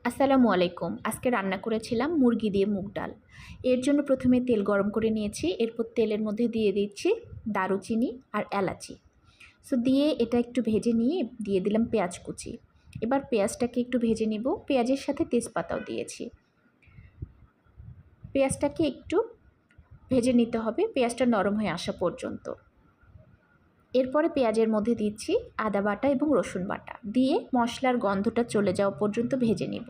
আসসালামু আলাইকুম। আজকে রান্না করেছিলাম মুরগি দিয়ে মুগ ডাল। এর জন্য প্রথমে তেল গরম করে নিয়েছি। এরপর তেলের মধ্যে দিয়ে দিচ্ছি দারুচিনি আর এলাচি। দিয়ে এটা একটু ভেজে নিয়ে দিয়ে দিলাম পেঁয়াজ কুচি। এবার পেঁয়াজটাকে একটু ভেজে নিব। পেঁয়াজের সাথে তেজপাতাও দিয়েছি। পেঁয়াজটাকে একটু ভেজে নিতে হবে, পেঁয়াজটা নরম হয়ে আসা পর্যন্ত। এরপরে পেঁয়াজের মধ্যে দিচ্ছি আদা বাটা এবং রসুন বাটা দিয়ে মশলার গন্ধটা চলে যাওয়া পর্যন্ত ভেজে নেব।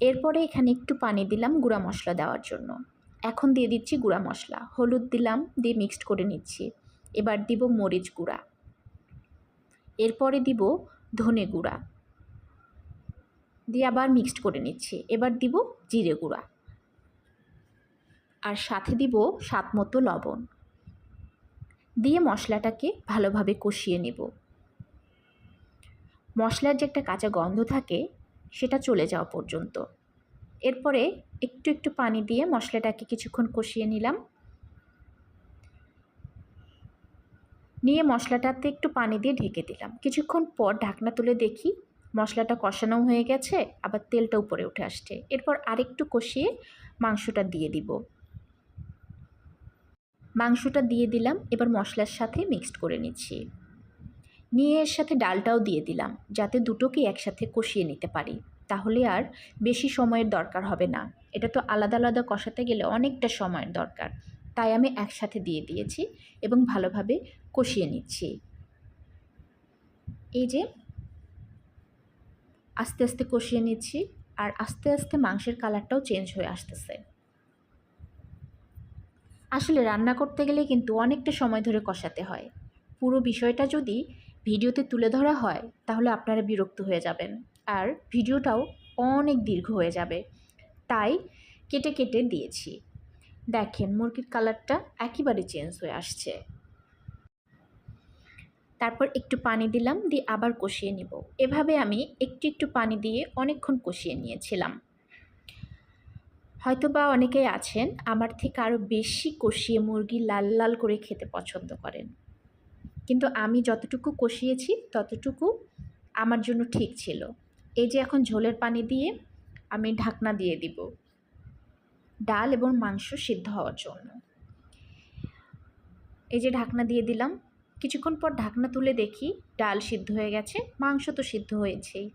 এরপরে এখানে একটু পানি দিলাম গুঁড়া মশলা দেওয়ার জন্য। এখন দিয়ে দিচ্ছি গুঁড়া মশলা, হলুদ দিলাম, দিয়ে মিক্সড করে নিচ্ছি। এবার দিব মরিচ গুঁড়া, এরপরে দিব ধনে গুঁড়া, দিয়ে আবার মিক্সড করে নিচ্ছি। এবার দিব জিরে গুঁড়া, আর সাথে দিব স্বাদ মতো লবণ, দিয়ে মশলাটাকে ভালোভাবে কষিয়ে নেব। মশলার যে একটা কাঁচা গন্ধ থাকে সেটা চলে যাওয়া পর্যন্ত। এরপরে একটু একটু পানি দিয়ে মশলাটাকে কিছুক্ষণ কষিয়ে নিলাম। নিয়ে মশলাটাতে একটু পানি দিয়ে ঢেকে দিলাম। কিছুক্ষণ পর ঢাকনা তুলে দেখি মশলাটা কষানো হয়ে গেছে, আবার তেলটা উপরে উঠে আসছে। এরপর আরেকটু কষিয়ে মাংসটা দিয়ে দিব। মাংসটা দিয়ে দিলাম, এবার মশলার সাথে মিক্সড করে নিচ্ছি। নিয়ে এর সাথে ডালটাও দিয়ে দিলাম, যাতে দুটোকে একসাথে কষিয়ে নিতে পারি। তাহলে আর বেশি সময়ের দরকার হবে না। এটা তো আলাদা আলাদা কষাতে গেলে অনেকটা সময়ের দরকার, তাই আমি একসাথে দিয়ে দিয়েছি এবং ভালোভাবে কষিয়ে নিচ্ছি। এই যে আস্তে আস্তে কষিয়ে নিচ্ছি, আর আস্তে আস্তে মাংসের কালারটাও চেঞ্জ হয়ে আসতেছে। আসলে রান্না করতে গেলে কিন্তু অনেকটা সময় ধরে কষাতে হয়। পুরো বিষয়টা যদি ভিডিওতে তুলে ধরা হয় তাহলে আপনারা বিরক্ত হয়ে যাবেন, আর ভিডিওটাও অনেক দীর্ঘ হয়ে যাবে। তাই কেটে কেটে দিয়েছি। দেখেন মুরগির কালারটা একেবারে চেঞ্জ হয়ে আসছে। তারপর একটু পানি দিলাম, দিয়ে আবার কষিয়ে নিব। এভাবে আমি একটু একটু পানি দিয়ে অনেকক্ষণ কষিয়ে নিয়েছিলাম। হয়তোবা অনেকেই আছেন আমার থেকে আরও বেশি কষিয়ে মুরগি লাল লাল করে খেতে পছন্দ করেন, কিন্তু আমি যতটুকু কষিয়েছি ততটুকু আমার জন্য ঠিক ছিল। এই যে এখন ঝোলের পানি দিয়ে আমি ঢাকনা দিয়ে দিব ডাল এবং মাংস সিদ্ধ হওয়ার জন্য। এই যে ঢাকনা দিয়ে দিলাম। কিছুক্ষণ পর ঢাকনা তুলে দেখি ডাল সিদ্ধ হয়ে গেছে, মাংস তো সিদ্ধ হয়েছেই।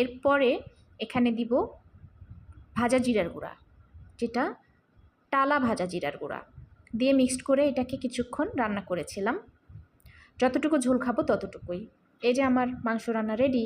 এরপরে এখানে দিব ভাজা জিরার গুঁড়া, যেটা টালা ভাজা জিরার গুঁড়া, দিয়ে মিক্সড করে এটাকে কিছুক্ষণ রান্না করেছিলাম। যতটুকু ঝোল খাবো ততটুকুই। এই যে আমার মাংস রান্না রেডি।